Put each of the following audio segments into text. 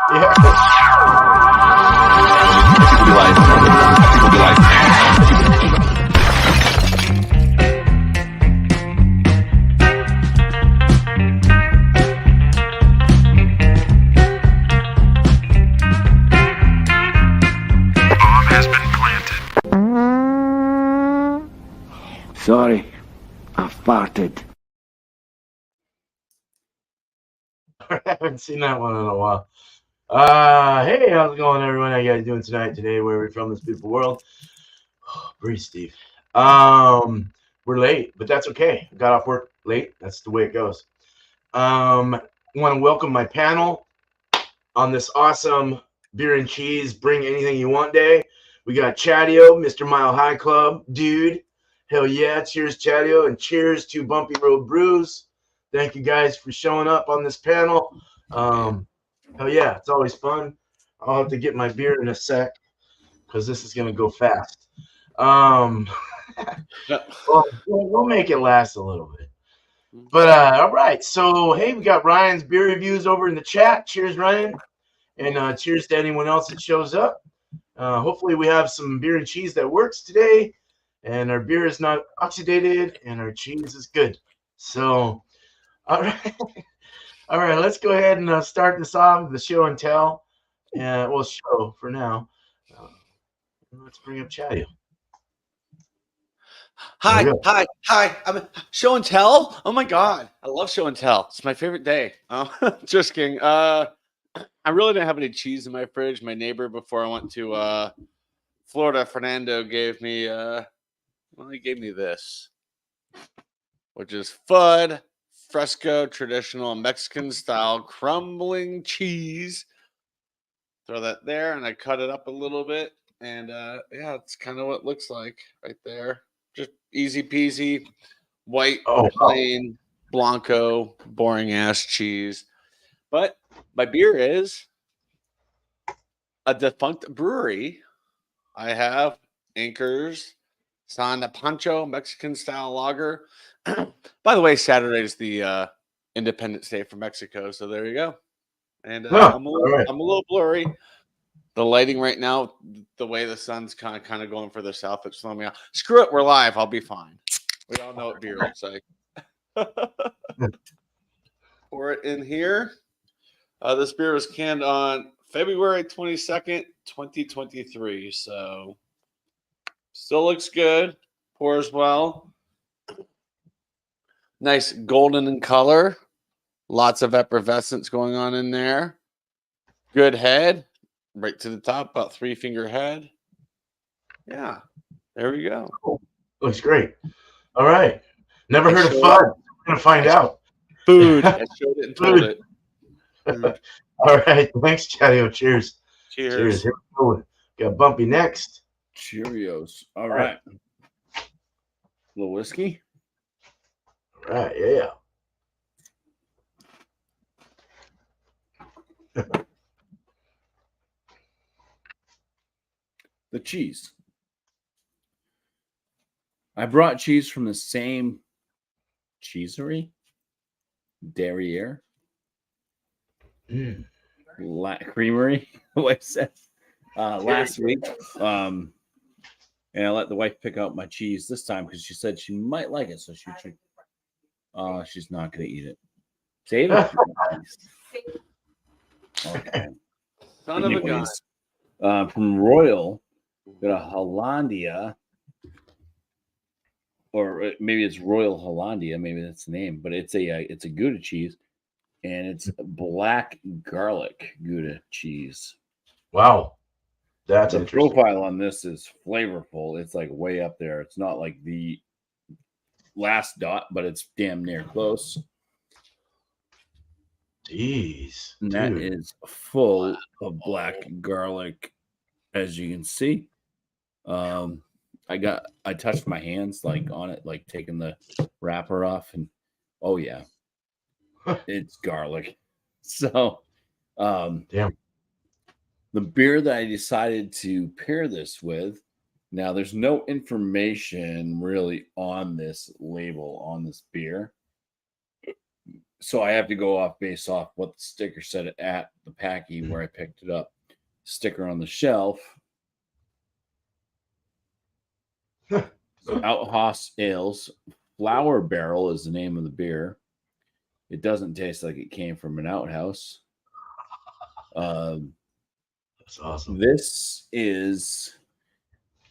Yeah. People be like. Sorry, I farted. I haven't seen that one in a while. Hey, how's it going, everyone? How you guys doing tonight? Today, where are we from? This beautiful world. Breathe, Steve. We're late, but that's okay. Got off work late. That's the way it goes. Want to welcome my panel on this awesome beer and cheese bring anything you want day. We got Chadeo, Mr. Mile High Club, dude. Hell yeah! Cheers, Chadeo, and cheers to Bumpy Road Brews. Thank you guys for showing up on this panel. Hell yeah, it's always fun. I'll have to get my beer in a sec because this is gonna go fast. Well, we'll make it last a little bit. But all right, so hey, we got Ryan's beer reviews over in the chat. Cheers, Ryan, and cheers to anyone else that shows up. Hopefully, we have some beer and cheese that works today, and our beer is not oxidated, and our cheese is good. So, all right, all right, let's go ahead and start this off with the show and tell. Well, show for now. Let's bring up Chadeo. Hi. I'm show and tell. Oh my god, I love show and tell. It's my favorite day. Just kidding. I really didn't have any cheese in my fridge. My neighbor, before I went to Florida, Fernando, gave me he gave me this, which is Fudd Fresco traditional Mexican style crumbling cheese. Throw that there, and I cut it up a little bit, and yeah, it's kind of what it looks like right there. Just easy peasy, white, plain, Blanco, boring ass cheese. But my beer is a defunct brewery. I have Anchor's San Pancho Mexican style lager. By the way, Saturday is the Independence Day for Mexico, so there you go. And I'm a little blurry. The lighting right now, the way the sun's kind of going for the south, it's slowing me out. Screw it, we're live. I'll be fine. We all know what beer looks like. Pour it in here. This beer was canned on February 22nd, 2023. So still looks good. Pours well. Nice golden in color. Lots of effervescence going on in there. Good head. Right to the top, about 3-finger head. Yeah, there we go. Cool. Looks great. All right. Never heard of Fudd. We're going to find out. Food. I showed it and told it. All right. Thanks, Chadeo. Cheers. Cheers. Here we go. Got Bumpy next. Cheerios. All right. A little whiskey. All right. Yeah. The cheese. I brought cheese from the same cheesery, Derriere, Creamery, the wife said, last week. And I let the wife pick out my cheese this time because she said she might like it, so she's not going to eat it. Save it. Okay. Son of a gun. From Royal. Got a Hollandia, or maybe it's Royal Hollandia, maybe that's the name, but it's a Gouda cheese, and it's black garlic Gouda cheese. Wow, that's the interesting. Profile on this is flavorful. It's like way up there. It's not like the last dot, but it's damn near close. Jeez, and that is full of black garlic, as you can see. I touched my hands like on it, like taking the wrapper off, and oh yeah, it's garlic. So, damn. The beer that I decided to pair this with, now there's no information really on this label on this beer, So I have to go off based off what the sticker said at the packy where I picked it up. Sticker on the shelf. Outhouse Ales. Flower Barrel is the name of the beer. It doesn't taste like it came from an outhouse. That's awesome. This is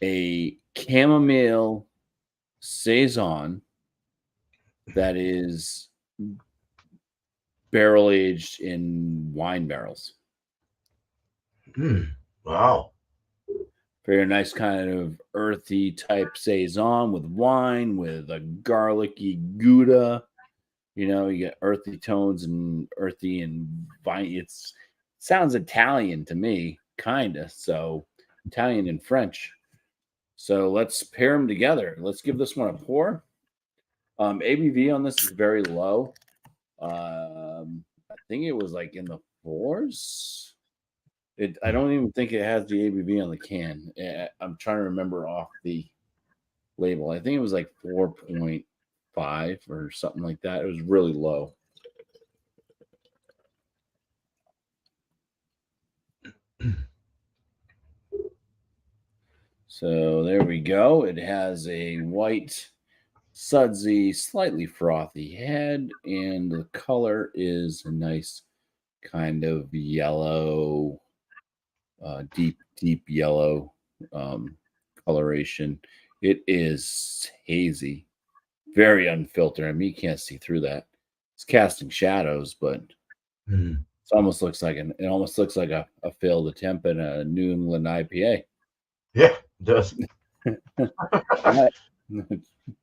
a chamomile saison that is barrel aged in wine barrels. Wow. Very nice kind of earthy type saison with wine, with a garlicky Gouda. You know, you get earthy tones and earthy and vine. It sounds Italian to me, kind of. So Italian and French. So let's pair them together. Let's give this one a pour. ABV on this is very low. I think it was like in the fours. I don't even think it has the ABV on the can. I'm trying to remember off the label. I think it was like 4.5 or something like that. It was really low. So there we go. It has a white, sudsy, slightly frothy head, and the color is a nice kind of yellow, deep yellow coloration. It is hazy, very unfiltered. I mean, you can't see through that. It's casting shadows, but it almost looks like a failed attempt at a New England IPA. Yeah, it does.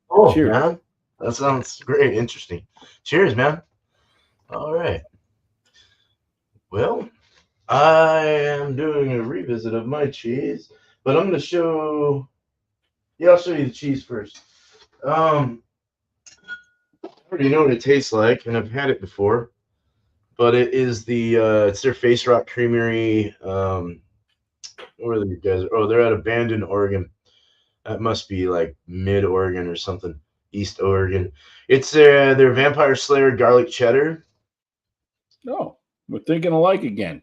Oh, Cheers. man. That sounds great. Interesting. Cheers, man. All right. Well, I am doing a revisit of my cheese, but I'm going to show. Yeah, I'll show you the cheese first. I already know what it tastes like, and I've had it before, but it is it's their Face Rock Creamery. Where are these guys? Oh, they're out of Bandon, Oregon. That must be like mid Oregon or something, East Oregon. It's their Vampire Slayer garlic cheddar. Oh, we're thinking alike again.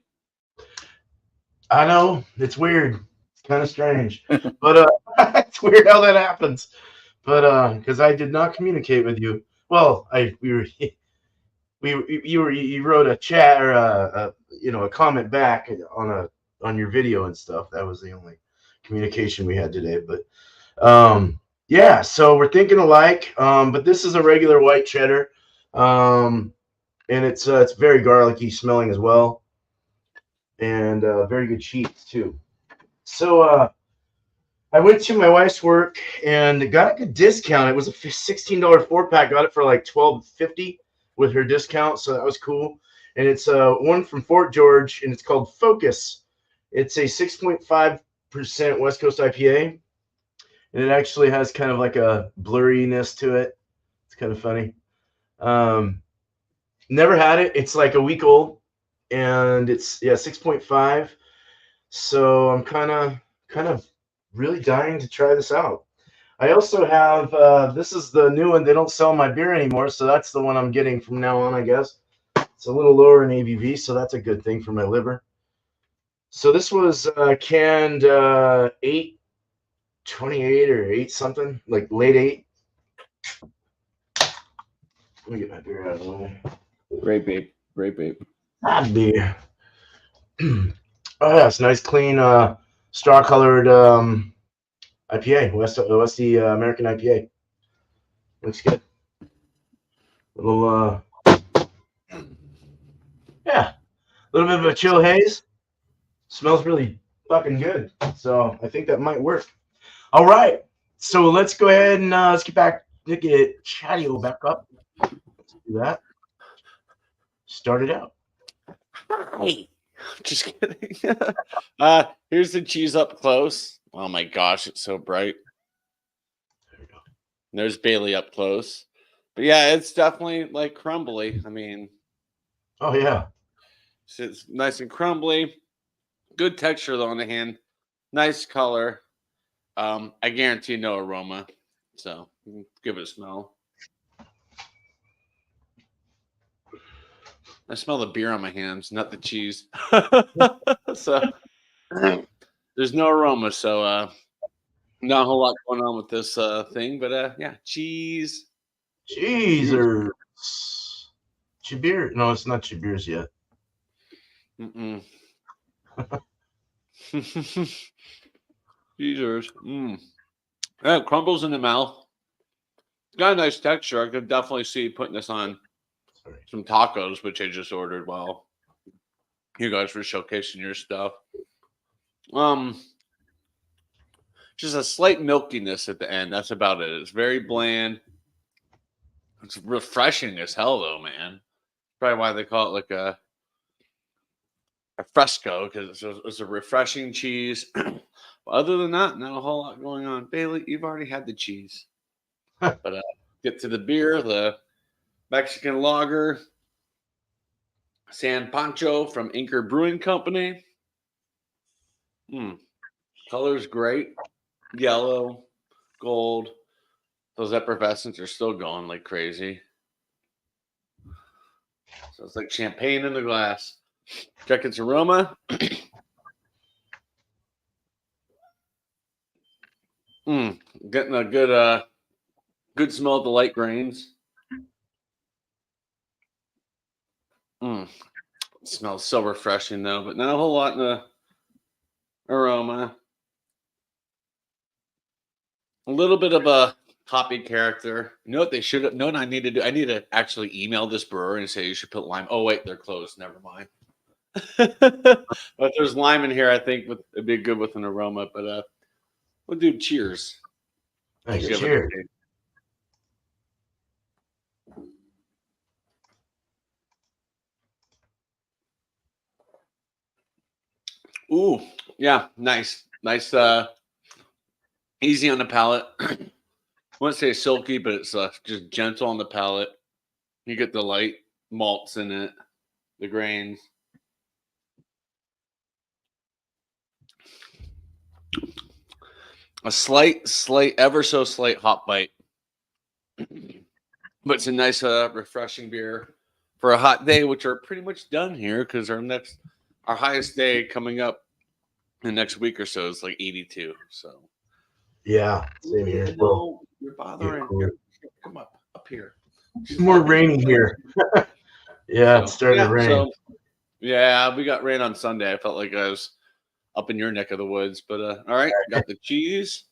I know it's weird. It's kind of strange, but it's weird how that happens. But because I did not communicate with you. Well, you wrote a chat or a comment back on your video and stuff. That was the only communication we had today. But yeah, so we're thinking alike. But this is a regular white cheddar, and it's very garlicky smelling as well, and very good cheese too. So I went to my wife's work and got a good discount. It was a $16 4-pack. Got it for like $12.50 with her discount, so that was cool. And it's one from Fort George, and it's called Focus. It's a 6.5% West Coast IPA, and it actually has kind of like a blurriness to it. It's kind of funny. Never had it. It's like a week old, and it's 6.5. So I'm kind of really dying to try this out. I also have this is the new one. They don't sell my beer anymore, so that's the one I'm getting from now on, I guess. It's a little lower in ABV, so that's a good thing for my liver. So this was canned 8/28 or 8 something, like late 8. Let me get my beer out of the way. Great babe. Ah, beer. Oh yeah, it's nice, clean, straw-colored IPA, Westy American IPA. Looks good. Little yeah, a little bit of a chill haze. Smells really fucking good. So I think that might work. All right. So let's go ahead and let's get Chadeo back up. Let's do that. Start it out. Hi. Just kidding. Here's the cheese up close. Oh my gosh, it's so bright. There we go. There's Bailey up close. But yeah, it's definitely like crumbly. I mean, Oh yeah. it's nice and crumbly. Good texture though on the hand. Nice color. I guarantee no aroma. So give it a smell. I smell the beer on my hands, not the cheese. So there's no aroma, so not a whole lot going on with this thing, but yeah, cheese. Cheesers. Chibir? No, it's not Chibirs yet. Mm-mm. Cheesers. Yeah, it crumbles in the mouth. It's got a nice texture. I could definitely see putting this on Sorry. some tacos, which I just ordered while you guys were showcasing your stuff. Just a slight milkiness at the end. That's about it. It's very bland. It's refreshing as hell, though, man. Probably why they call it like a fresco, because it's a refreshing cheese. But other than that, not a whole lot going on. Bailey, you've already had the cheese. But get to the beer, the Mexican lager, San Pancho from Inker Brewing Company. Color's great. Yellow, gold. Those effervescents are still going like crazy. So it's like champagne in the glass. Check its aroma. Getting a good smell of the light grains. It smells so refreshing though, but not a whole lot in the aroma. A little bit of a hoppy character. You know what they should have? No, I need to do. I need to actually email this brewery and say you should put lime. Oh wait, they're closed. Never mind. But there's lime in here. I think it'd be good with an aroma. But we'll do cheers. Nice. Give it a Cheers. taste. Ooh, yeah, nice. Easy on the palate. I wouldn't say silky, but it's just gentle on the palate. You get the light malts in it, the grains. A slight, ever so slight hop bite. But it's a nice, refreshing beer for a hot day, which are pretty much done here because our highest day coming up in the next week or so is like 82. So Yeah, same here. no, you're bothering. cool. Come up here. More rainy here. Yeah, it started to rain. So, yeah, we got rain on Sunday. I felt like I was up in your neck of the woods. But all right, got the cheese,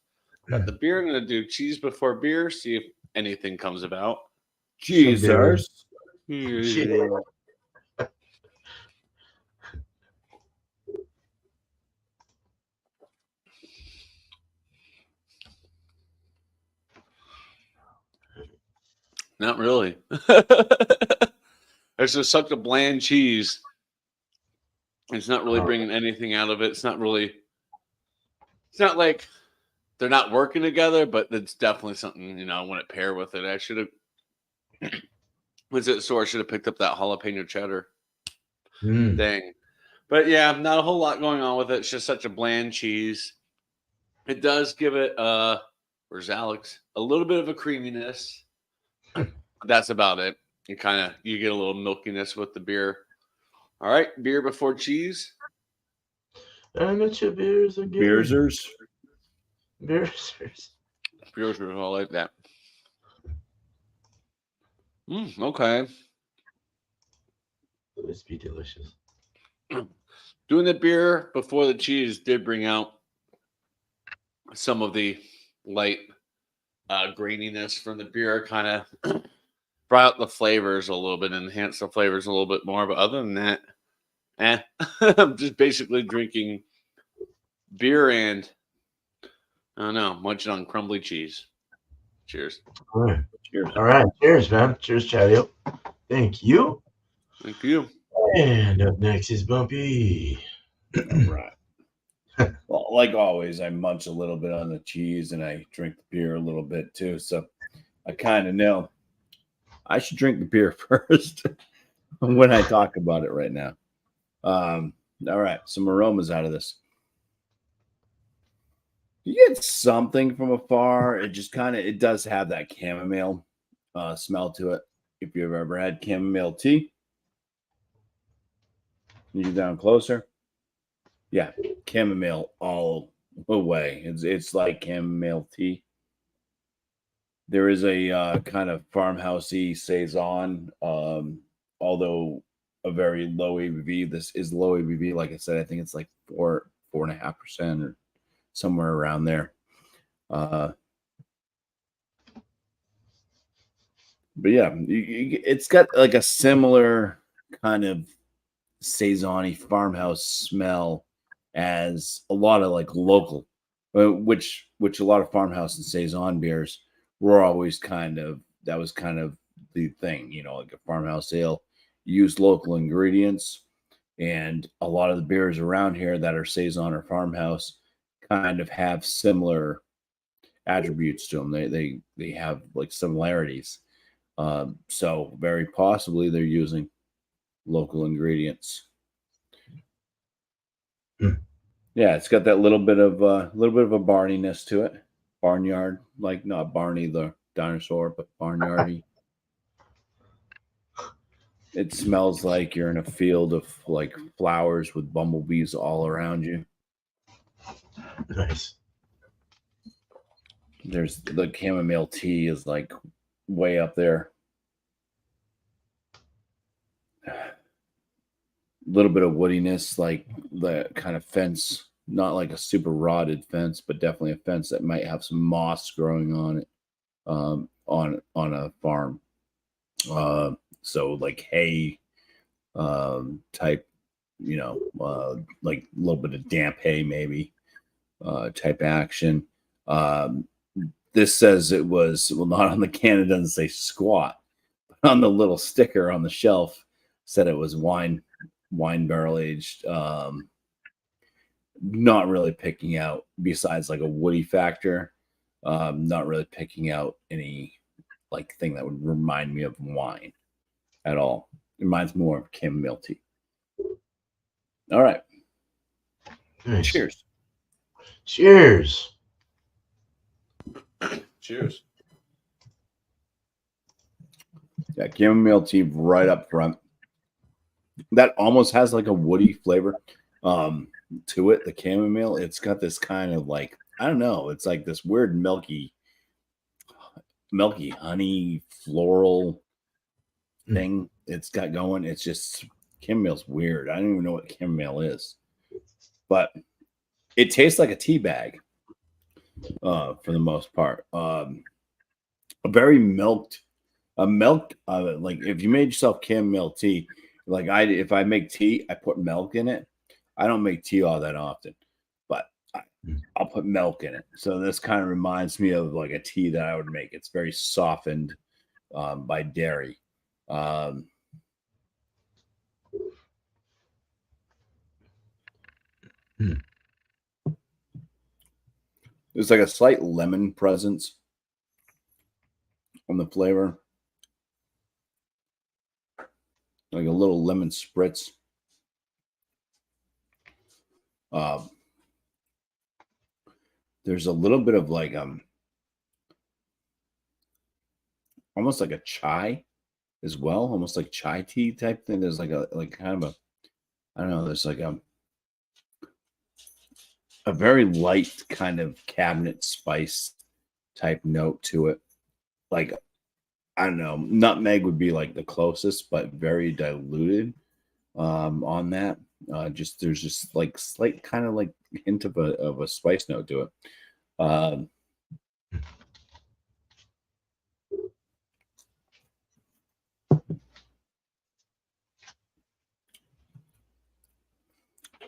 got the beer. I'm gonna do cheese before beer. See if anything comes about. Cheesers. Cheers. Not really. It's just such a bland cheese. It's not really bringing anything out of it. It's not like they're not working together, but it's definitely something, I want to pair with it. I should have, was it so I should have picked up that jalapeno cheddar thing. But yeah, not a whole lot going on with it. It's just such a bland cheese. It does give it, where's Alex? A little bit of a creaminess. That's about it. You get a little milkiness with the beer. All right, beer before cheese. And it's your beers again. Beersers. Beersers. Beersers, I like that. Okay. This be delicious. Doing the beer before the cheese did bring out some of the light graininess from the beer, kind of brought out the flavors a little bit, enhanced the flavors a little bit more. But other than that, I'm just basically drinking beer and I don't know, munching on crumbly cheese. Cheers. All right. Cheers. All right. Cheers, man. Cheers, Chadeo. Thank you. Thank you. And up next is Bumpy. All right. Well, like always, I munch a little bit on the cheese and I drink the beer a little bit too. So I kind of know I should drink the beer first when I talk about it right now. All right, some aromas out of this. You get something from afar. It just it does have that chamomile smell to it. If you've ever had chamomile tea, You get down closer. Yeah, chamomile all the way. It's like chamomile tea. There is a kind of farmhousey saison, although a very low ABV. This is low ABV. Like I said, I think it's like 4.5% or somewhere around there. But yeah, it's got like a similar kind of saison-y farmhouse smell as a lot of like local, which a lot of farmhouse and saison beers were always that was kind of the thing, like a farmhouse ale used local ingredients, and a lot of the beers around here that are saison or farmhouse kind of have similar attributes to them. They have like similarities. So very possibly they're using local ingredients. Yeah, it's got that little bit of a barniness to it. Barnyard, like not Barney the dinosaur, but barnyardy. It smells like you're in a field of like flowers with bumblebees all around you. Nice. There's the chamomile tea is like way up there. A little bit of woodiness, like the kind of fence, not like a super rotted fence, but definitely a fence that might have some moss growing on it, on a farm. So like hay type, like a little bit of damp hay maybe type action. This says it was, well, not on the can, it doesn't say squat, but on the little sticker on the shelf said it was wine barrel aged. Not really picking out, besides like a woody factor, not really picking out any like thing that would remind me of wine at all. It reminds me more of chamomile tea. All right. Nice. Cheers. Cheers. Cheers. Yeah, chamomile tea right up front. That almost has like a woody flavor to it. The chamomile, it's got this kind of like, I don't know, it's like this weird milky honey floral thing it's got going. It's just, chamomile's weird. I don't even know what chamomile is, but it tastes like a tea bag for the most part. A very milked, like if you made yourself chamomile tea, like if I make tea, I put milk in it. I don't make tea all that often, but I'll put milk in it. So this kind of reminds me of like a tea that I would make. It's very softened by dairy. There's like a slight lemon presence on the flavor, like a little lemon spritz. There's a little bit of like almost like a chai as well, almost like chai tea type thing. There's like kind of a, I don't know, there's like a very light kind of cabinet spice type note to it. Like, I don't know, nutmeg would be like the closest, but very diluted on that. There's just like slight kind of like hint of a spice note to it.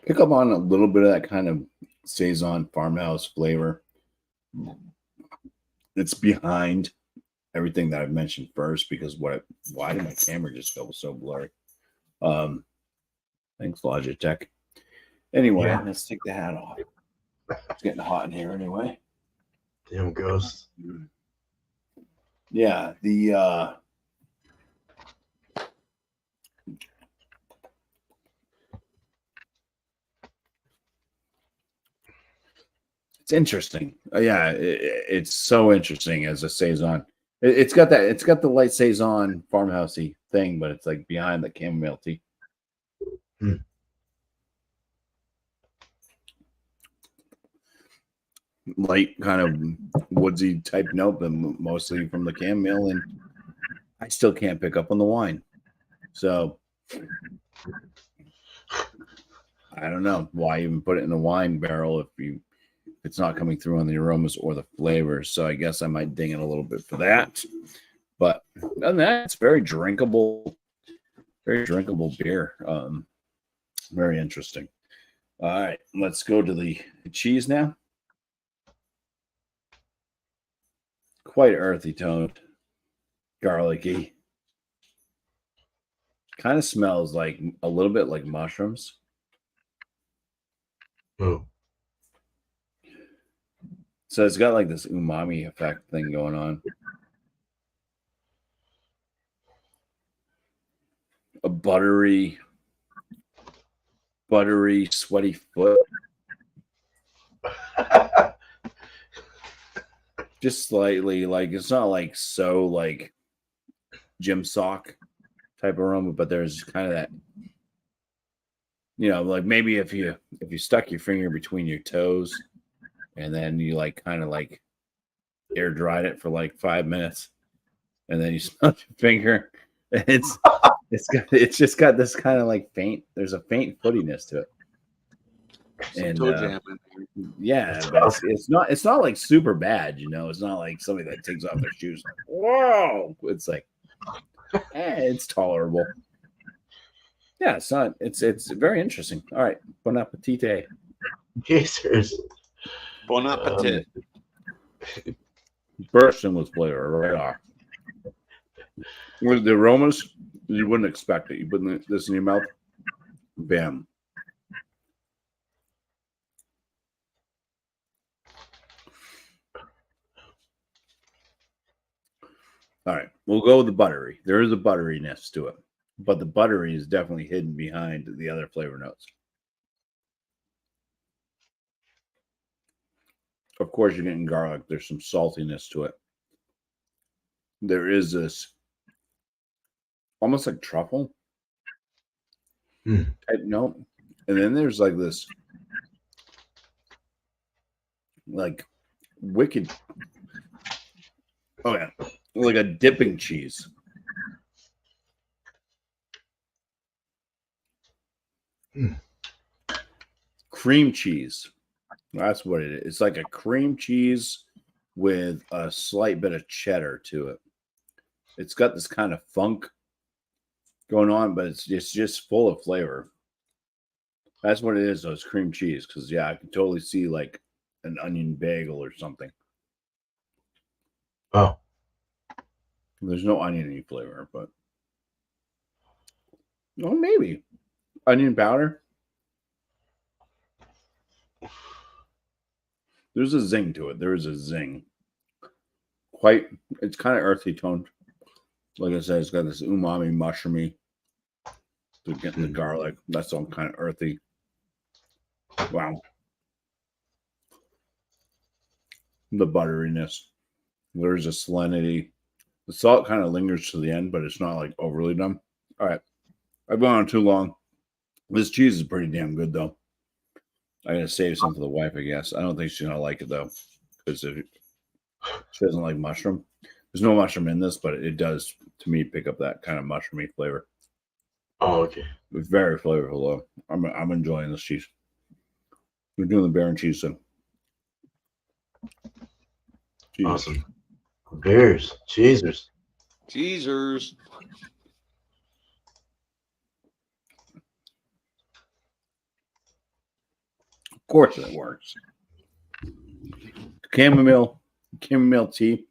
Pick up on a little bit of that kind of saison farmhouse flavor. It's behind everything that I've mentioned first, because why did my camera just go so blurry? Thanks, Logitech. Anyway, Yeah. Let's take the hat off. It's getting hot in here anyway. Damn ghost. Yeah, it's interesting. It's so interesting as a saison. It's got the light saison farmhousey thing, but it's like behind the chamomile tea. light kind of woodsy type note, but mostly from the chamomile, and I still can't pick up on the wine. So I don't know why even put it in a wine barrel if it's not coming through on the aromas or the flavors. So I guess I might ding it a little bit for that. But other than that, it's very drinkable beer. Very interesting. All right, let's go to the cheese now. Quite earthy toned, garlicky. Kind of smells like a little bit like mushrooms. Oh. So it's got like this umami effect thing going on. A buttery, sweaty foot. Just slightly, like it's not like so like gym sock type aroma, but there's kind of that, like maybe if you stuck your finger between your toes and then you like kind of like air dried it for like 5 minutes and then you smell your finger, it's just got this kind of like faint, there's a faint footiness to it. And toe jam in there. yeah, but it's not like super bad, it's not like somebody that takes off their shoes like, whoa, it's like it's tolerable. Yeah, it's very interesting. All right, bon appetit. Jesus. Bon appetit. Bursting with flavor right off. With the aromas, you wouldn't expect it. You put this in your mouth, bam. All right, we'll go with the buttery. There is a butteriness to it, but the buttery is definitely hidden behind the other flavor notes. Of course, you're getting garlic. There's some saltiness to it. There is this almost like truffle type note. And then there's like this like wicked, oh yeah, like a dipping cheese. Cream cheese. That's what it is. It's like a cream cheese with a slight bit of cheddar to it. It's got this kind of funk going on, but it's just full of flavor. That's what it is, though. It's cream cheese. Because, yeah, I can totally see like an onion bagel or something. Oh. There's no oniony flavor, but oh, maybe onion powder. There's a zing to it. There is a zing. It's kind of earthy toned. Like I said, it's got this umami, mushroomy. To getting the garlic. That's all kind of earthy. Wow. The butteriness. There's a salinity. The salt kind of lingers to the end, but it's not like overly done. All right. I've gone on too long. This cheese is pretty damn good, though. I gotta save some for the wife, I guess. I don't think she's gonna like it though, because she doesn't like mushroom. There's no mushroom in this, but it does to me pick up that kind of mushroomy flavor. Oh, okay. It's very flavorful though. I'm enjoying this cheese. We're doing the beer and cheese thing. Awesome. Beers, cheesers. Cheesers. Of course it works. Chamomile tea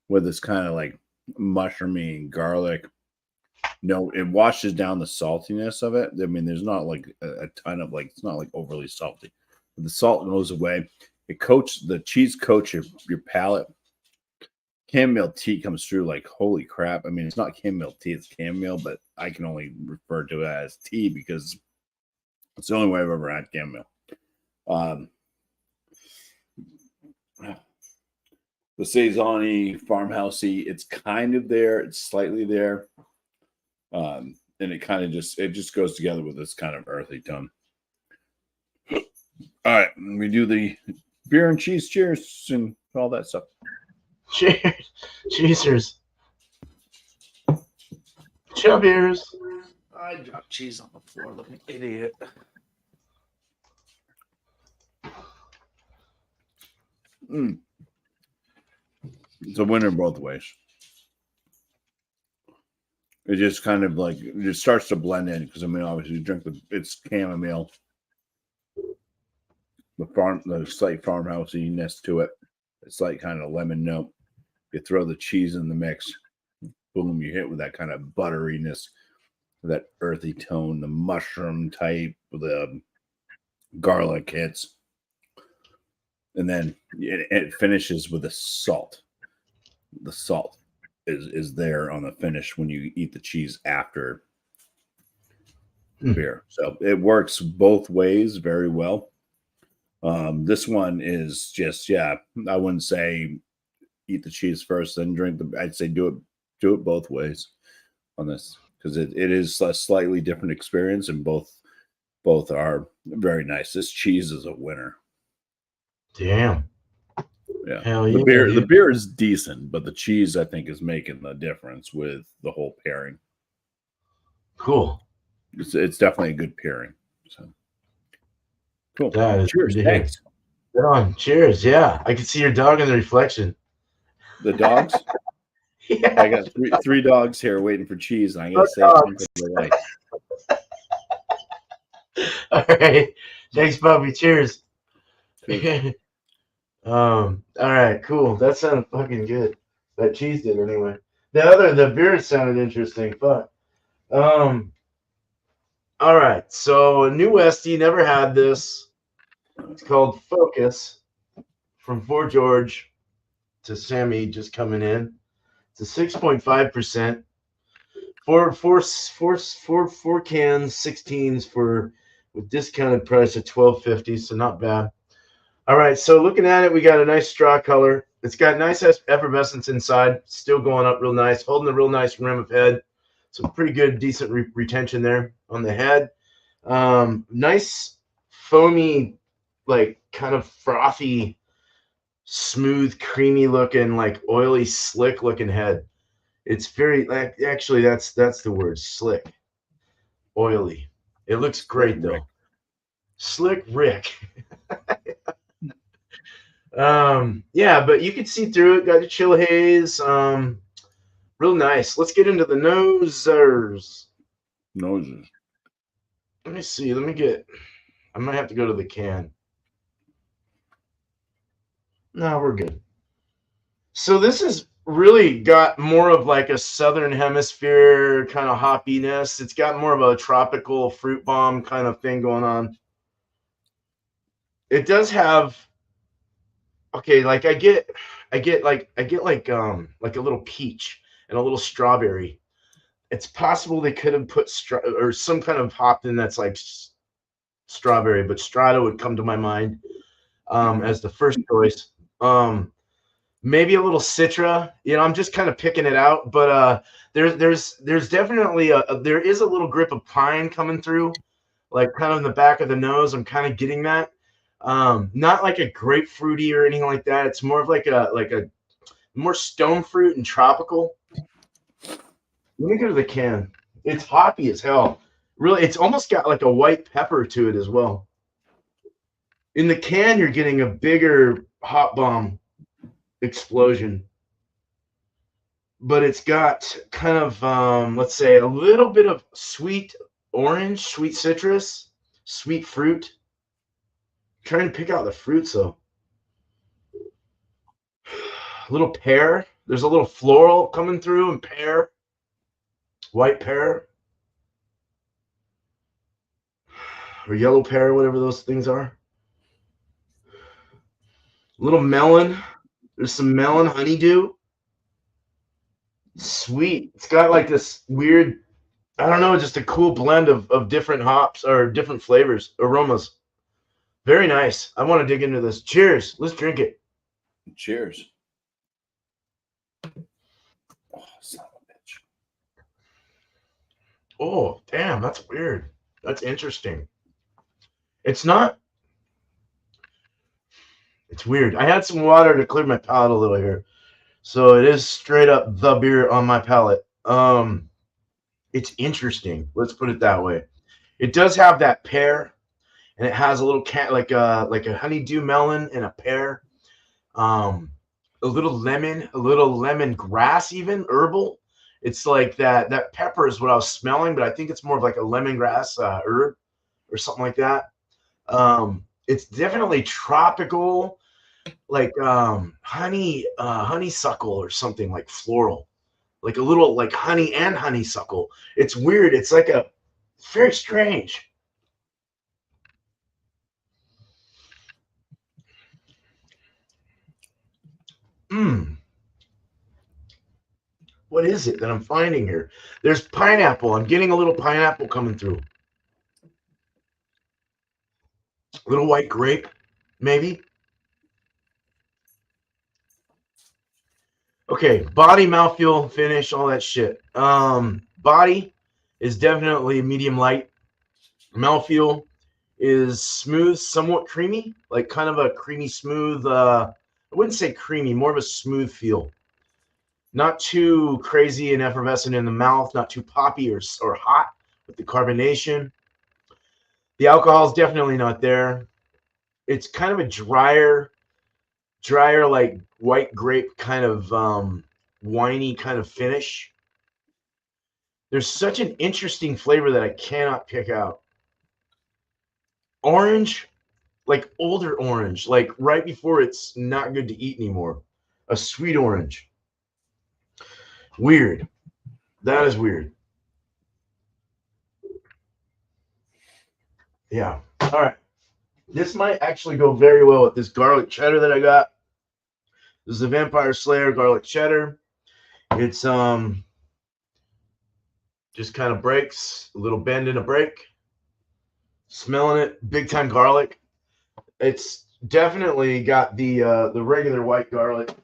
with this kind of like mushroomy and garlic. No, it washes down the saltiness of it. I mean, there's not like a ton of like, it's not like overly salty. But the salt goes away. The cheese coats your palate. Chamomile tea comes through like, holy crap. I mean, it's not chamomile tea, it's chamomile, but I can only refer to it as tea because it's the only way I've ever had chamomile. The Saison-y, farmhousey, it's kind of there. It's slightly there. And it kind of just goes together with this kind of earthy tone. All right, we do the beer and cheese, cheers, and all that stuff. Cheers. Cheesers. Chubbiers. I dropped cheese on the floor like an idiot. It's a winner both ways. It just kind of like it just starts to blend in because I mean, obviously, you drink it's chamomile, the slight farmhouseiness to it. It's like kind of lemon note. You throw the cheese in the mix, boom, you hit with that kind of butteriness, that earthy tone, the mushroom type, the garlic hits, and then it finishes with the salt. The salt is there on the finish when you eat the cheese after beer. So it works both ways very well. This one is just, I wouldn't say eat the cheese first, then drink I'd say do it both ways on this because it is a slightly different experience and both are very nice. This cheese is a winner. Damn. Yeah. Hell the yeah, beer dude. the beer is decent, but the cheese I think is making the difference with the whole pairing. Cool. It's definitely a good pairing. So cool. That is Cheers. good to hear. Thanks. Good on. Cheers. Yeah. I can see your dog in the reflection. The dogs? Yeah. I got three dogs here waiting for cheese, and I gotta say Dogs. something to the wife. All right. Thanks, Bumpy. Cheers. Cheers. All right, cool. That sounded fucking good. That cheese did anyway. The beer sounded interesting. Fuck. All right. So a new Westie, never had this. It's called Focus from Fort George to Sammy just coming in. It's a 6.5%. Four cans, 16s for with discounted price at $12.50, so not bad. All right, so looking at it, we got a nice straw color. It's got nice effervescence inside, still going up real nice, holding a real nice rim of head. So pretty good, decent retention there on the head. Nice foamy, like kind of frothy, smooth, creamy looking, like oily, slick looking head. It's very like actually that's the word, slick, oily. It looks great though. Slick Rick. Yeah, but you can see through it. Got the chill haze. Real nice. Let's get into the nosers. Noses. Let me see. I might have to go to the can. No, we're good. So this has really got more of like a southern hemisphere kind of hoppiness. It's got more of a tropical fruit bomb kind of thing going on. It does have okay, like I get like a little peach and a little strawberry. It's possible they could have put or some kind of hop in that's like strawberry, but Strata would come to my mind as the first choice. Maybe a little Citra. I'm just kind of picking it out, but there's definitely there is a little grip of pine coming through, like kind of in the back of the nose. I'm kind of getting that. Not like a grapefruity or anything like that. It's more of like a more stone fruit and tropical. Let me go to the can. It's hoppy as hell. Really, it's almost got like a white pepper to it as well. In the can, you're getting a bigger hop bomb explosion. But it's got kind of, let's say, a little bit of sweet orange, sweet citrus, sweet fruit. I'm trying to pick out the fruits, though. A little pear. There's a little floral coming through and pear. White pear. Or yellow pear, whatever those things are. A little melon. There's some melon honeydew. Sweet. It's got like this weird, I don't know, just a cool blend of different hops or different flavors, aromas. Very nice. I want to dig into this. Cheers. Let's drink it. Cheers. Oh, son of a bitch. Oh, damn, that's weird. That's interesting. It's not It's weird. I had some water to clear my palate a little here. So it is straight up the beer on my palate. It's interesting. Let's put it that way. It does have that pear, and it has a little like a honeydew melon and a pear. Um, a little lemon grass, even herbal. It's like that pepper is what I was smelling, but I think it's more of like a lemongrass herb or something like that. It's definitely tropical, like honeysuckle or something like floral, like a little like honey and honeysuckle. It's weird. It's like a very strange. Mm, what is it that I'm finding here? There's pineapple. I'm getting a little pineapple coming through. A little white grape, maybe. Okay, body, mouthfeel, finish, all that shit. Body is definitely medium light. Mouthfeel is smooth, somewhat creamy, like kind of a creamy, smooth. I wouldn't say creamy, more of a smooth feel. Not too crazy and effervescent in the mouth, not too poppy or hot with the carbonation. The alcohol is definitely not there. It's kind of a drier like white grape kind of winey kind of finish. There's such an interesting flavor that I cannot pick out. Orange, like older orange, like right before it's not good to eat anymore. A sweet orange. Weird. That is weird. Yeah. All right. This might actually go very well with this garlic cheddar that I got. This is the Vampire Slayer garlic cheddar. It's just kind of breaks, a little bend and a break. Smelling it, big time garlic. It's definitely got the regular white garlic,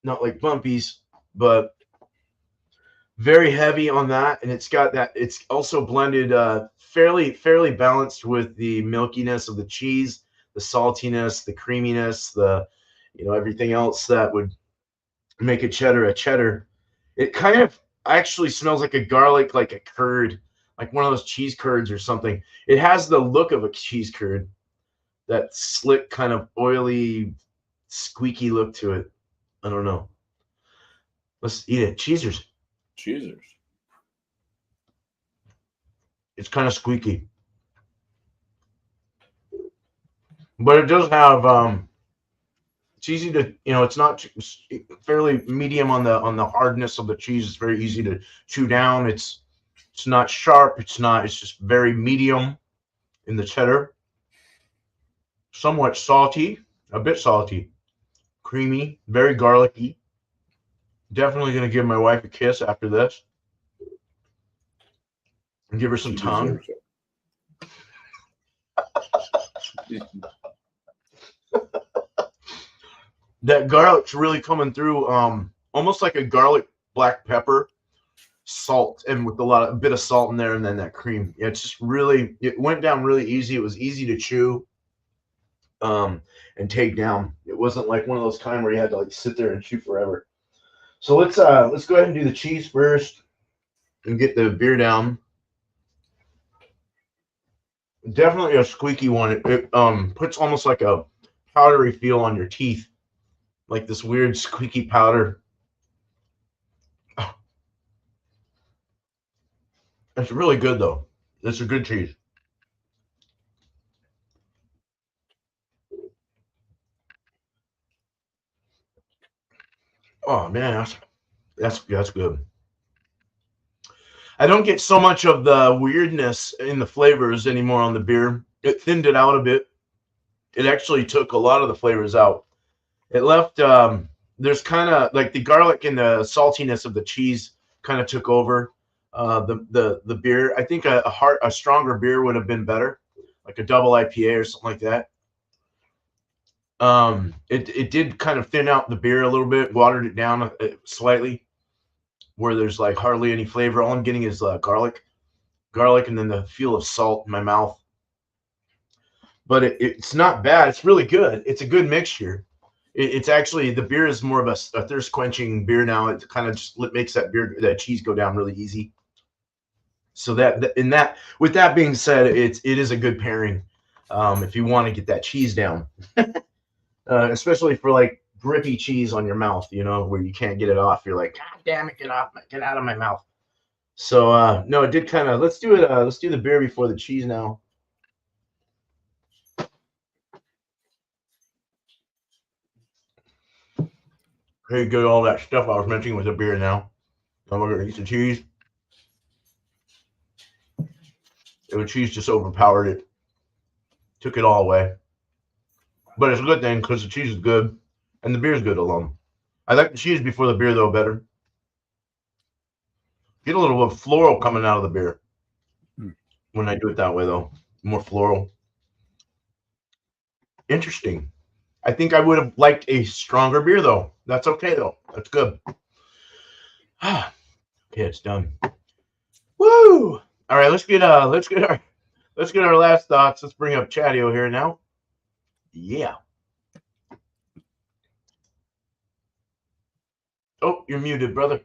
not like Bumpy's, but very heavy on that, and it's got that. It's also blended fairly balanced with the milkiness of the cheese, the saltiness, the creaminess, the everything else that would make a cheddar a cheddar. It kind of actually smells like a garlic, like a curd, like one of those cheese curds or something. It has the look of a cheese curd, that slick kind of oily, squeaky look to it. I don't know. Let's eat it. Cheesers. Cheezers. It's kind of squeaky, but it does have it's easy to it's not fairly medium on the hardness of the cheese. It's very easy to chew down. It's not sharp. It's just very medium in the cheddar. Somewhat salty, a bit salty, creamy, very garlicky. Definitely gonna give my wife a kiss after this and give her some She tongue. deserves it. That garlic's really coming through, almost like a garlic black pepper, salt, and with a bit of salt in there, and then that cream. Yeah, it's just really, it went down really easy. It was easy to chew, and take down. It wasn't like one of those kind where you had to like sit there and chew forever. So let's go ahead and do the cheese first and get the beer down. Definitely a squeaky one. It puts almost like a powdery feel on your teeth, like this weird squeaky powder. It's really good though. It's a good cheese. Oh man, that's good. I don't get so much of the weirdness in the flavors anymore on the beer. It thinned it out a bit. It actually took a lot of the flavors out. It left there's kind of like the garlic and the saltiness of the cheese kind of took over the beer. I think a stronger beer would have been better, like a double IPA or something like that. It did kind of thin out the beer a little bit, watered it down slightly, where there's like hardly any flavor. All I'm getting is garlic, and then the feel of salt in my mouth. but it's not bad. It's really good. It's a good mixture. It's actually the beer is more of a thirst quenching beer now. It kind of just makes that cheese go down really easy. So with that being said, it is a good pairing if you want to get that cheese down, especially for like grippy cheese on your mouth, where you can't get it off. You're like, God damn it, get out of my mouth. So no, it did kind of. Let's do it. Let's do the beer before the cheese now. Hey, good all that stuff I was mentioning with the beer now. I'm gonna eat the cheese. The cheese just overpowered it, took it all away. But it's a good thing because the cheese is good and the beer is good alone. I like the cheese before the beer though better. Get a little bit of floral coming out of the beer when I do it that way though. More floral. Interesting. I think I would have liked a stronger beer though. That's okay though. That's good. Okay, it's done. Woo! All right, let's get our last thoughts. Let's bring up Chadeo here now. Yeah. Oh, you're muted, brother.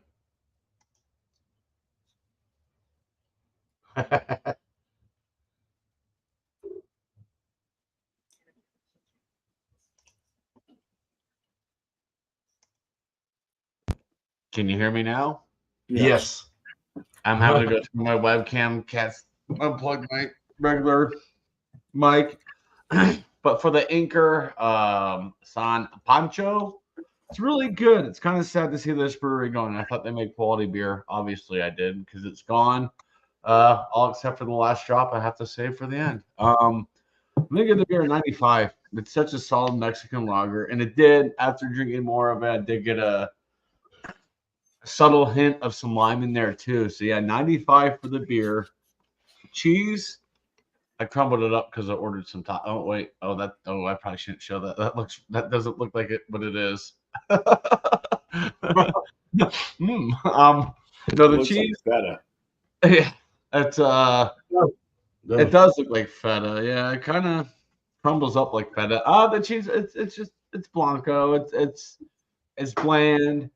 Can you hear me now? Yes. I'm having to go through my webcam. Can't unplug my regular mic. But for the Anchor San Pancho, it's really good. It's kind of sad to see this brewery going. I thought they made quality beer. Obviously, I did because it's gone. All except for the last drop I have to save for the end. I'm gonna give the beer a 95. It's such a solid Mexican lager, and it did. After drinking more of it, I did get a subtle hint of some lime in there too. So yeah, 95 for the beer. Cheese, I crumbled it up because I ordered some top. Oh wait, I probably shouldn't show that. That doesn't look like it, but it is. No, the cheese. Like feta. Yeah, it's it does look like feta. Yeah, it kind of crumbles up like feta. The cheese, it's blanco. It's bland,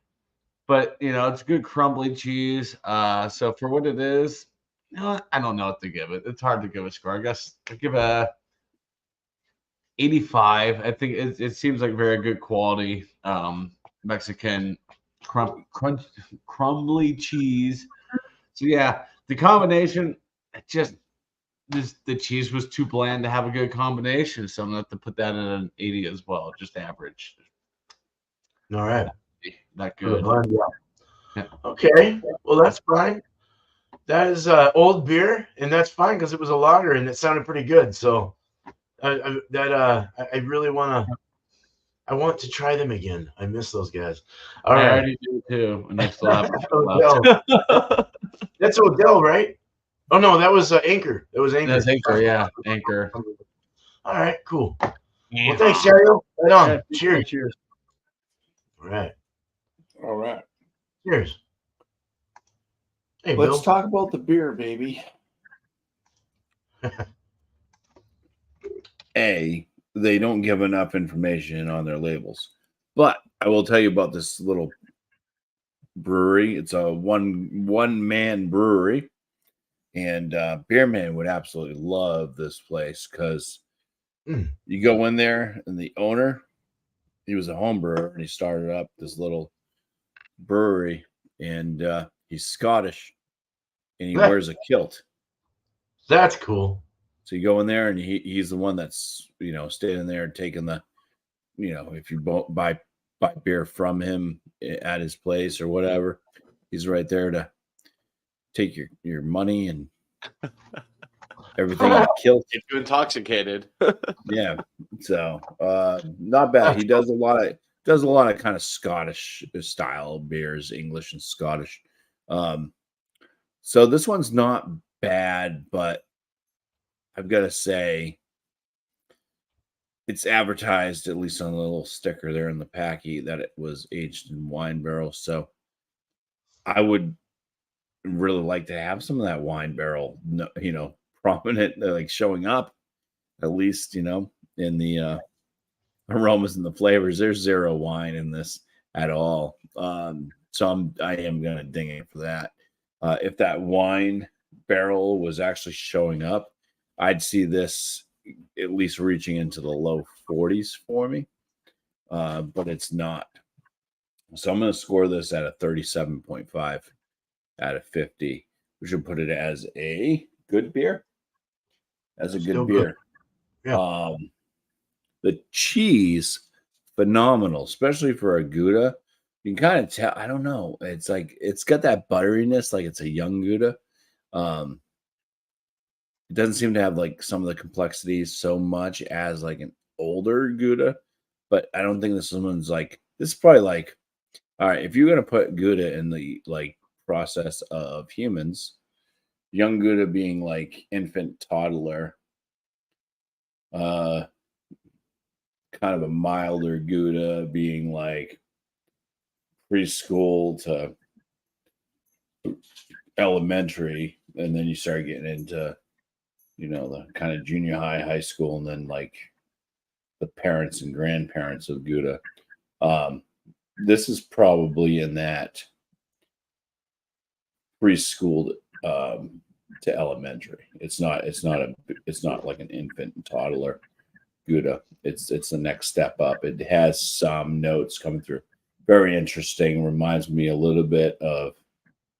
but it's good crumbly cheese. So for what it is, I don't know what to give it. It's hard to give a score. I guess I give a 85. I think it seems like very good quality Mexican crumbly cheese. So yeah, the combination the cheese was too bland to have a good combination, so I'm gonna have to put that at an 80 as well, just average. All right. Not good. Yeah. Okay. Well, that's fine. That is old beer, and that's fine because it was a lager and it sounded pretty good. So I really want to try them again. I miss those guys. All right. I already do too, and I still have That's Odell, right? Oh no, that was Anchor. It was Anchor. That's Anchor, yeah, Anchor. All right, cool. Well, thanks, Chadeo. Right on. Yeah, Cheers. Cheers. All right. All right. Cheers. Hey, Let's Bill. talk about the beer, baby. They don't give enough information on their labels. But I will tell you about this little brewery. It's a one-man brewery. And Beerman would absolutely love this place because you go in there and the owner, he was a home brewer and he started up this little brewery, and he's Scottish and he wears a kilt. That's cool. So you go in there and he's the one that's, standing there and taking the, if you buy beer from him at his place or whatever, he's right there to take your money and everything. Kilt. Get you intoxicated. Yeah. So not bad. He does a lot of kind of Scottish style beers, English and Scottish. So this one's not bad, but I've got to say it's advertised, at least on the little sticker there in the packy, that it was aged in wine barrels. So I would really like to have some of that wine barrel, prominent, like showing up at least, in the aromas and the flavors. There's zero wine in this at all. So I am gonna ding it for that. If that wine barrel was actually showing up, I'd see this at least reaching into the low 40s for me. But it's not. So I'm gonna score this at a 37.5 out of 50, which would put it as a good beer. As a Still good good. beer. Yeah. The cheese, phenomenal, especially for a Gouda. You can kind of tell. I don't know. It's like it's got that butteriness, like it's a young Gouda. It doesn't seem to have like some of the complexities so much as like an older Gouda, but I don't think this one's like this is probably like all right. If you're gonna put Gouda in the like process of humans, young Gouda being like infant toddler, kind of a milder Gouda being like preschool to elementary, and then you start getting into the kind of junior high, high school, and then like the parents and grandparents of Gouda. This is probably in that preschool to elementary. It's not like an infant and toddler Gouda. It's the next step up. It has some notes coming through. Very interesting. Reminds me a little bit of,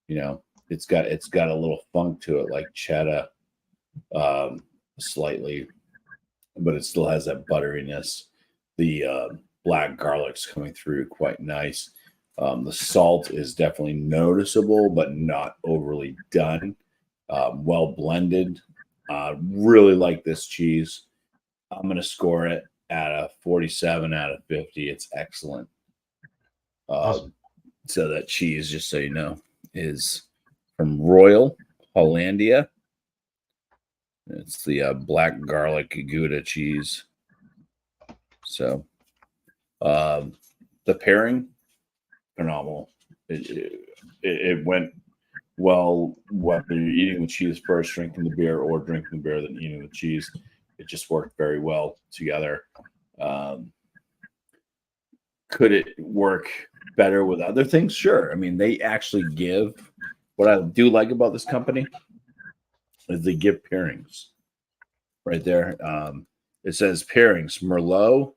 it's got a little funk to it, like cheddar, slightly, but it still has that butteriness. The black garlic's coming through quite nice. The salt is definitely noticeable, but not overly done. Well blended. Really like this cheese. I'm going to score it at a 47 out of 50. It's excellent. Awesome. So that cheese, just so you know, is from Royal Hollandia. It's the black garlic Gouda cheese. So the pairing, phenomenal. It went well, whether you're eating the cheese first, drinking the beer, or drinking the beer, then eating the cheese. It just worked very well together. Could it work better with other things? Sure. I mean, they actually give, what I do like about this company is they give pairings right there. It says pairings, Merlot,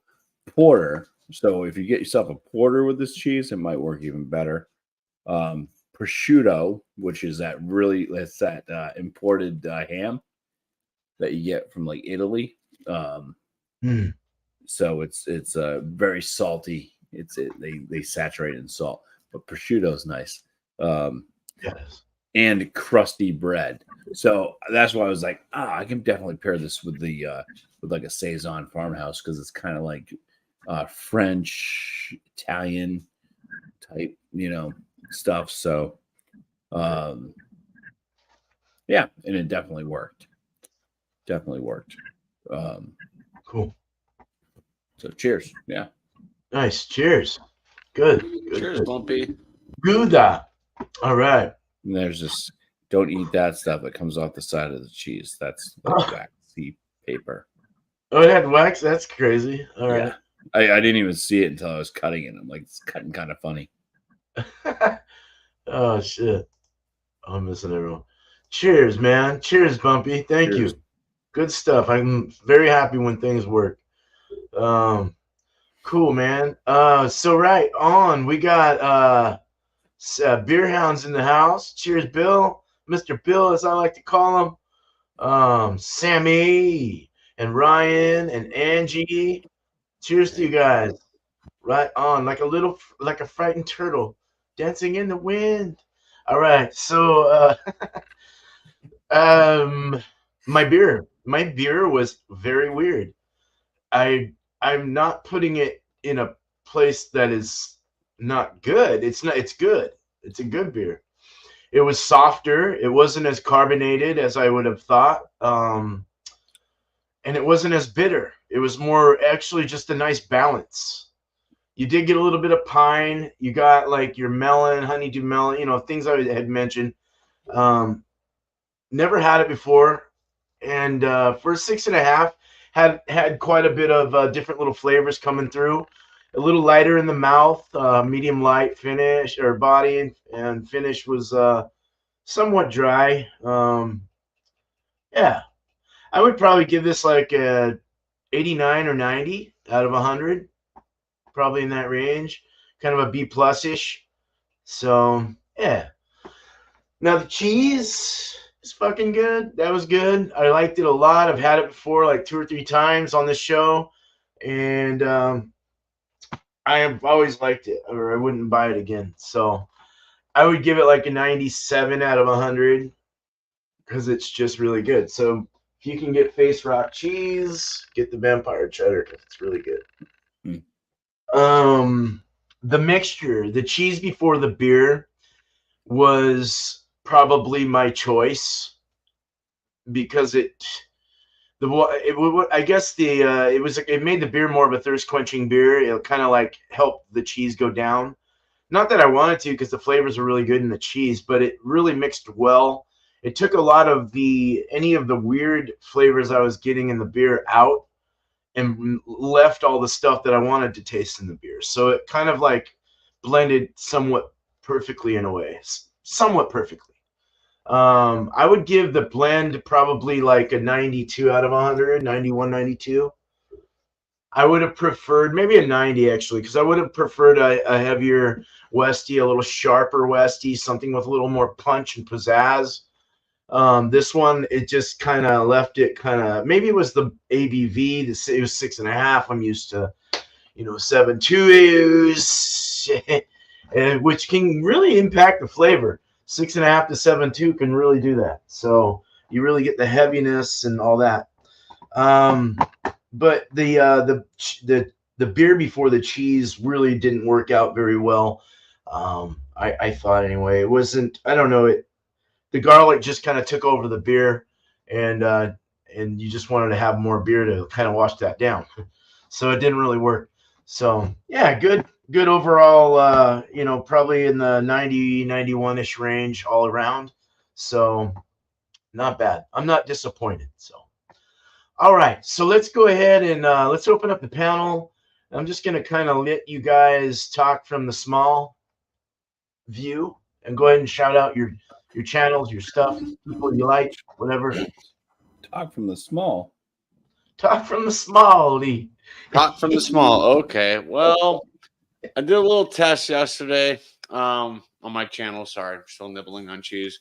Porter. So if you get yourself a Porter with this cheese, it might work even better. Prosciutto, which is that imported ham that you get from like Italy. So it's very salty. They saturate in salt, but prosciutto is nice. Yes. And crusty bread. So that's why I was like, I can definitely pair this with with like a Saison farmhouse because it's kind of like French, Italian type, stuff. So yeah, and it definitely worked. Cool. So cheers. Yeah. Nice. Cheers. Good. Cheers, Bumpy. Gouda. All right. And there's this don't eat that stuff that comes off the side of the cheese. That's like waxy paper. Oh, it had wax? That's crazy. All right. I didn't even see it until I was cutting it. I'm like, it's cutting kind of funny. Oh, shit. I'm missing everyone. Cheers, man. Cheers, Bumpy. Thank you. Good stuff. I'm very happy when things work. Cool, man. So right on. We got beer hounds in the house. Cheers, Bill. Mr. Bill, as I like to call him. Sammy and Ryan and Angie. Cheers to you guys. Right on. Like a frightened turtle dancing in the wind. All right. So my beer was very weird. I'm not putting it in a place that is not good. It's good. It's a good beer. It was softer. It wasn't as carbonated as I would have thought. And it wasn't as bitter. It was more actually just a nice balance. You did get a little bit of pine. You got like your melon, honeydew melon, things I had mentioned. Never had it before. And for 6.5, had quite a bit of different little flavors coming through. A little lighter in the mouth, medium light finish or body, and finish was somewhat dry. Yeah, I would probably give this like a 89 or 90 out of 100, probably in that range, kind of a B plus ish. So yeah. Now the cheese is fucking good. That was good. I liked it a lot. I've had it before, like 2 or 3 times on this show, and I have always liked it, or I wouldn't buy it again. So I would give it like a 97 out of 100 because it's just really good. So if you can get Face Rock cheese, get the vampire cheddar because it's really good. The mixture, the cheese before the beer was probably my choice because I guess it made the beer more of a thirst quenching beer. It'll kind of like help the cheese go down. Not that I wanted to because the flavors are really good in the cheese, but it really mixed well. It took a lot of any of the weird flavors I was getting in the beer out and left all the stuff that I wanted to taste in the beer. So it kind of like blended somewhat perfectly in a way, somewhat perfectly. I would give the blend probably like a 92 out of 100, 91, 92. I would have preferred maybe a 90 actually, because I would have preferred a heavier Westie, a little sharper Westie, something with a little more punch and pizzazz. This one, it just kind of left it maybe it was the ABV. It was 6.5. I'm used to, 7.2, which can really impact the flavor. 6.5 to 7.2 can really do that. So you really get the heaviness and all that. But the beer before the cheese really didn't work out very well. I thought anyway. It wasn't. I don't know. The garlic just kind of took over the beer, and you just wanted to have more beer to kind of wash that down. So it didn't really work. So yeah, good overall. Probably in the 90, 91-ish range all around. So not bad. I'm not disappointed. So all right, so let's go ahead and let's open up the panel. I'm just going to kind of let you guys talk from the small view and go ahead and shout out your channels, your stuff, people you like, whatever. Talk from the small. Talk from the small, Lee. Talk from the small. Okay. Well, I did a little test yesterday on my channel. Sorry, I'm still nibbling on cheese.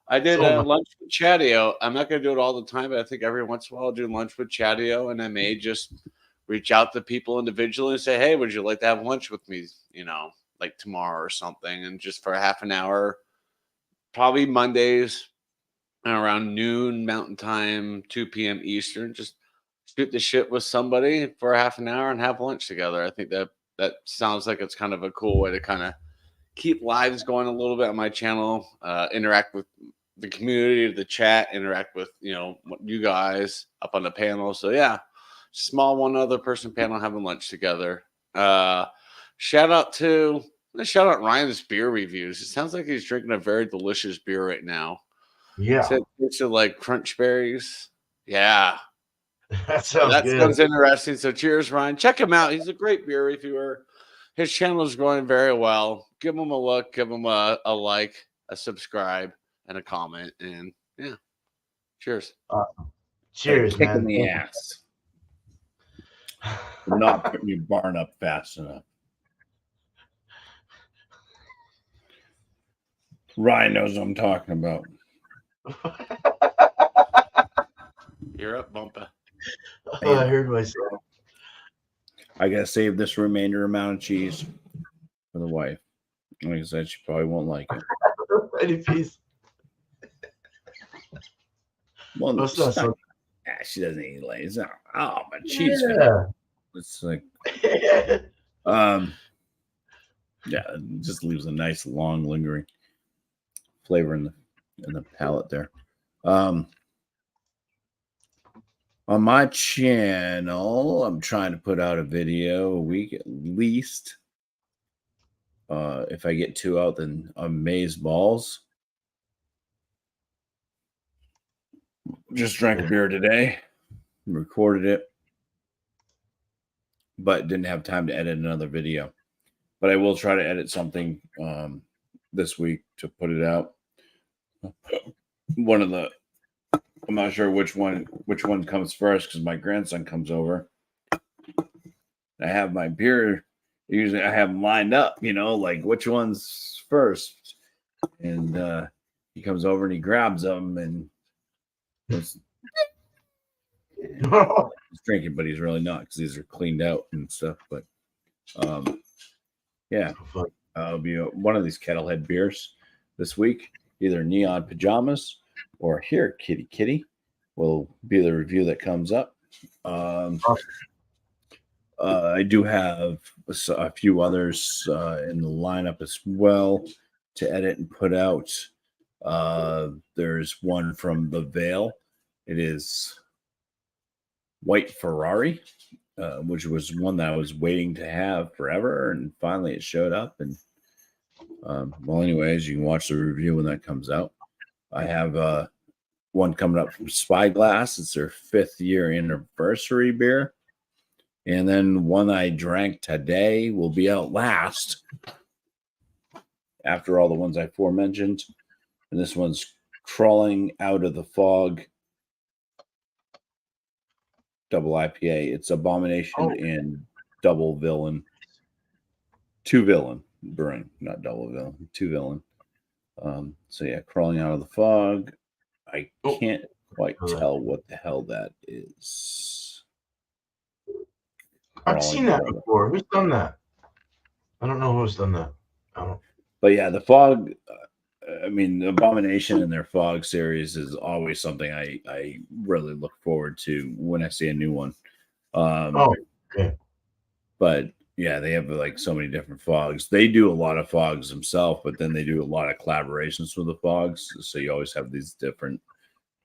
I did lunch with Chadeo. I'm not going to do it all the time, but I think every once in a while I'll do lunch with Chadeo, and I may just reach out to people individually and say, hey, would you like to have lunch with me, like tomorrow or something, and just for a half an hour, probably Mondays around noon Mountain Time, 2 p.m. Eastern, just shoot the shit with somebody for a half an hour and have lunch together. I think that sounds like it's kind of a cool way to kind of keep lives going a little bit on my channel, interact with the community, the chat, interact with, you guys up on the panel. So yeah, small one other person panel having lunch together. Shout out Ryan's beer reviews. It sounds like he's drinking a very delicious beer right now. Yeah. It's like crunch berries. Yeah. That sounds good. Sounds interesting. So cheers, Ryan. Check him out. He's a great beer reviewer. His channel is growing very well. Give him a look. Give him a like, a subscribe, and a comment. And yeah, cheers. Cheers, Kick man. in the ass. For not putting your barn up fast enough. Ryan knows what I'm talking about. You're up, Bumpy. Oh, I heard myself. I gotta save this remainder amount of cheese for the wife. Like I said, she probably won't like it. Any piece. Well, Oh, it's not she doesn't eat like it's not. Oh, but cheese. Yeah. It's like, yeah, it just leaves a nice, long, lingering flavor in the palate there. On my channel, I'm trying to put out a video a week at least. If I get 2 out, then amaze balls. Just drank a beer today, recorded it. but didn't have time to edit another video. But I will try to edit something this week to put it out. One of the, I'm not sure which one comes first because my grandson comes over. I have my beer. Usually I have them lined up, like which one's first. And he comes over and he grabs them and goes, he's drinking, but he's really not because these are cleaned out and stuff. But yeah, I'll be one of these Kettlehead beers this week. Either Neon Pajamas or Here Kitty Kitty will be the review that comes up. I do have a few others in the lineup as well to edit and put out. There's one from the Veil. It is White Ferrari, which was one that I was waiting to have forever, and finally it showed up. And well, anyways, you can watch the review when that comes out. I have one coming up from Spyglass. It's their 5th year anniversary beer. And then one I drank today will be out last after all the ones I aforementioned. And this one's Crawling Out of the Fog Double IPA. It's Abomination and Double Villain. 2 Villain Brewing, not Double Villain. 2 Villain. So yeah, Crawling Out of the Fog. I can't quite tell what the hell that is. I've seen that before. Who's done that? I don't know who's done that. But yeah, the Fog, I mean, the Abomination and their Fog series is always something I really look forward to when I see a new one. Okay. But yeah, they have like so many different Fogs. They do a lot of Fogs themselves, but then they do a lot of collaborations with the Fogs. So you always have these different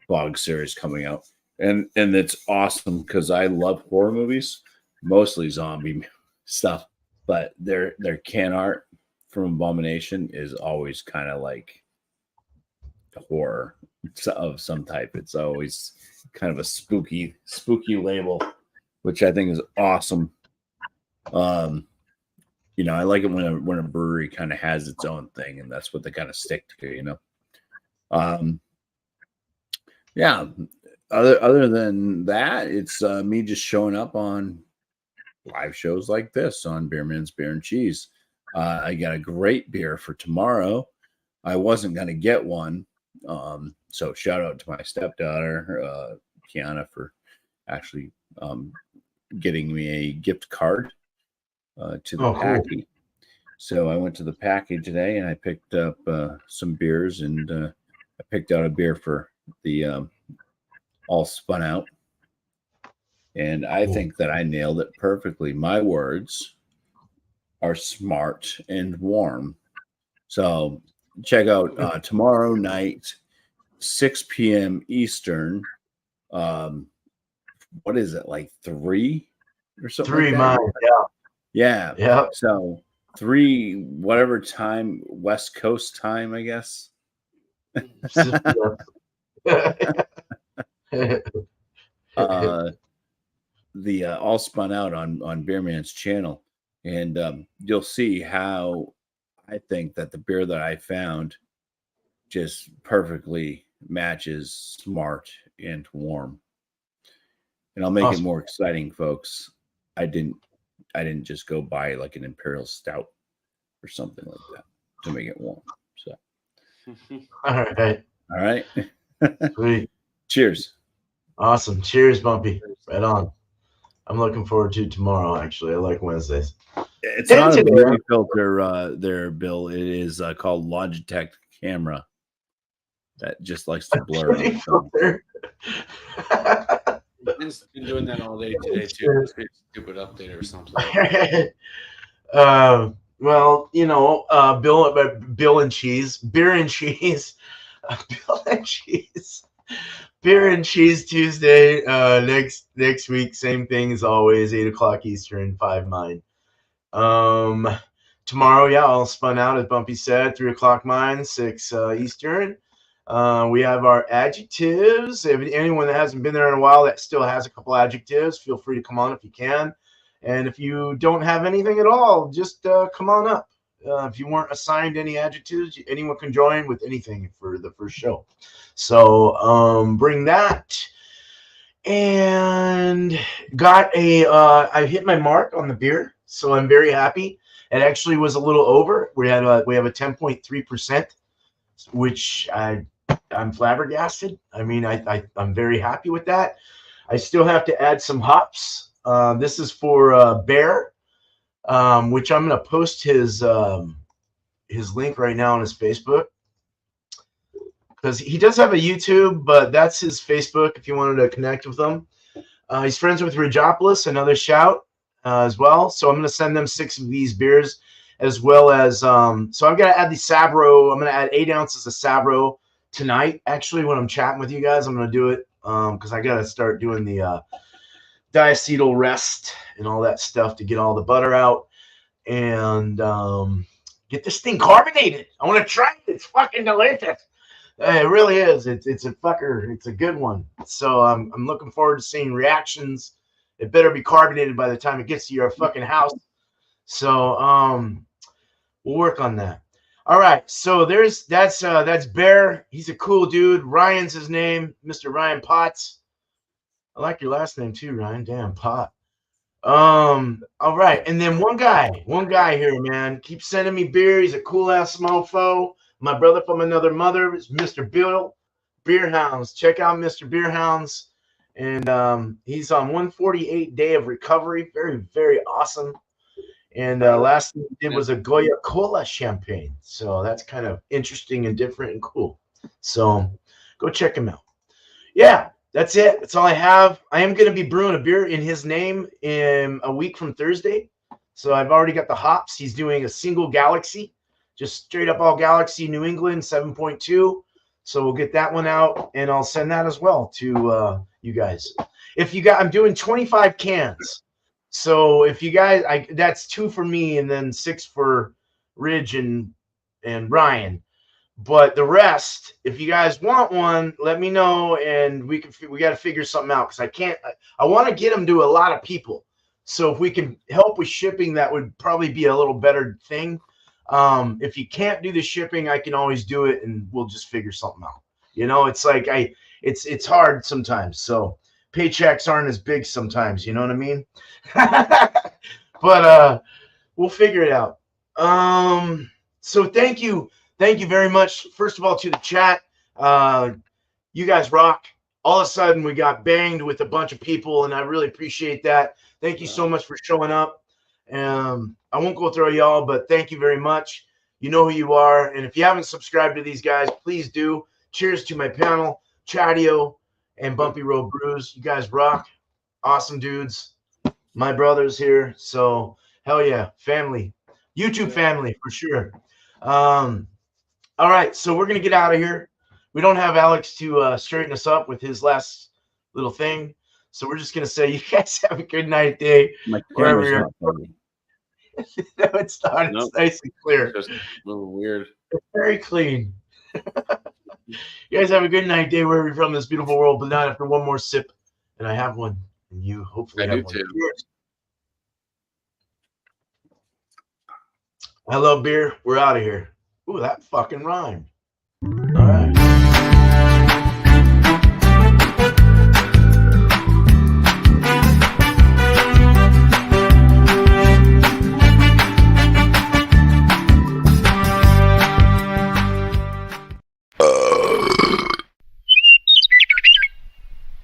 Fog series coming out. And it's awesome because I love horror movies. Mostly zombie stuff, but their can art from Abomination is always kind of like horror of some type. It's always kind of a spooky label, which I think is awesome. I like it when a brewery kind of has its own thing, and that's what they kind of stick to. Yeah. Other than that, it's me just showing up on live shows like this on Beerman's Beer and Cheese. I got a great beer for tomorrow. I wasn't going to get one. So shout out to my stepdaughter, Kiana, for actually getting me a gift card to the package. Cool. So I went to the package today and I picked up some beers, and I picked out a beer for the All Spun Out. And I think that I nailed it perfectly. My words are smart and warm. So check out tomorrow night, 6 p.m. Eastern. What is it, like 3 or something? 3 like mine, yeah. Yeah. So 3 whatever time, West Coast time, I guess. The All Spun Out on Beerman's channel, and you'll see how I think that the beer that I found just perfectly matches smart and warm. And I'll make it more exciting, folks. I didn't just go buy like an Imperial Stout or something like that to make it warm. So all right. Sweet. Cheers. Awesome. Cheers, Bumpy. Right on. I'm looking forward to tomorrow, actually. I like Wednesdays. It's not a beauty filter there, Bill. It is called Logitech camera that just likes to blur out. Ben's been doing that all day today, too. Stupid update or something. Well, Bill and Cheese. Beer and Cheese. Bill and Cheese. Beer and Cheese Tuesday next week. Same thing as always. 8:00 Eastern, 5 mine. Tomorrow, All Spun Out, as Bumpy said. 3:00 mine, 6 Eastern. We have our adjectives. If anyone that hasn't been there in a while that still has a couple adjectives, feel free to come on if you can. And if you don't have anything at all, just come on up. If you weren't assigned any adjectives, anyone can join with anything for the first show. So bring that. And got I hit my mark on the beer, so I'm very happy. It actually was a little over. We have a 10.3%, which I'm flabbergasted. I mean, I'm very happy with that. I still have to add some hops. This is for Bear, which I'm going to post his link right now on his Facebook, because he does have a YouTube, but that's his Facebook if you wanted to connect with him. He's friends with Ridgeopolis, another shout as well. So I'm going to send them 6 of these beers, as well as so I'm going to add the Sabro. I'm going to add 8 ounces of Sabro tonight. Actually, when I'm chatting with you guys, I'm going to do it because I got to start doing the diacetyl rest and all that stuff to get all the butter out and get this thing carbonated. I want to try it. It's fucking delicious. It really is. It's a fucker. It's a good one. So I'm looking forward to seeing reactions. It better be carbonated by the time it gets to your fucking house. So we'll work on that. All right. So that's Bear. He's a cool dude. Ryan's his name, Mr. Ryan Potts. I like your last name too, Ryan. Damn, Pot. All right. And then one guy here, man, keeps sending me beer. He's a cool ass mofo. My brother from another mother is Mr. Bill Beerhounds. Check out Mr. Beerhounds. And he's on 148 day of recovery. Very, very awesome. And last thing he did was a Goya Cola champagne. So that's kind of interesting and different and cool. So go check him out. Yeah, that's it. That's all I have. I am going to be brewing a beer in his name in a week from Thursday. So I've already got the hops. He's doing a single Galaxy. Just straight up all Galaxy New England 7.2. So we'll get that one out, and I'll send that as well to you guys. I'm doing 25 cans. So if you guys, that's 2 for me, and then 6 for Ridge and Ryan. But the rest, if you guys want one, let me know, and we got to figure something out because I want to get them to a lot of people. So if we can help with shipping, that would probably be a little better thing. If you can't do the shipping, I can always do it, and we'll just figure something out. It's like it's hard sometimes. So paychecks aren't as big sometimes. You know what I mean? But we'll figure it out. So thank you very much. First of all, to the chat, you guys rock. All of a sudden, we got banged with a bunch of people, and I really appreciate that. Thank you so much for showing up. I won't go through y'all, but thank you very much. You know who you are. And if you haven't subscribed to these guys, please do. Cheers to my panel, Chadeo and Bumpy Road Brews. You guys rock. Awesome dudes. My brother's here. So, hell yeah. Family. YouTube family, for sure. All right. So, we're going to get out of here. We don't have Alex to straighten us up with his last little thing. So, we're just going to say, you guys have a good night, day. My Wherever camera's you're. not funny. No, it's not. It's nice and clear. Just a little weird. It's very clean. You guys have a good night, day, wherever you're from this beautiful world. But not after one more sip, and I have one, and you hopefully I have do one. too. Cheers. I love beer. We're out of here. Ooh, that fucking rhymed.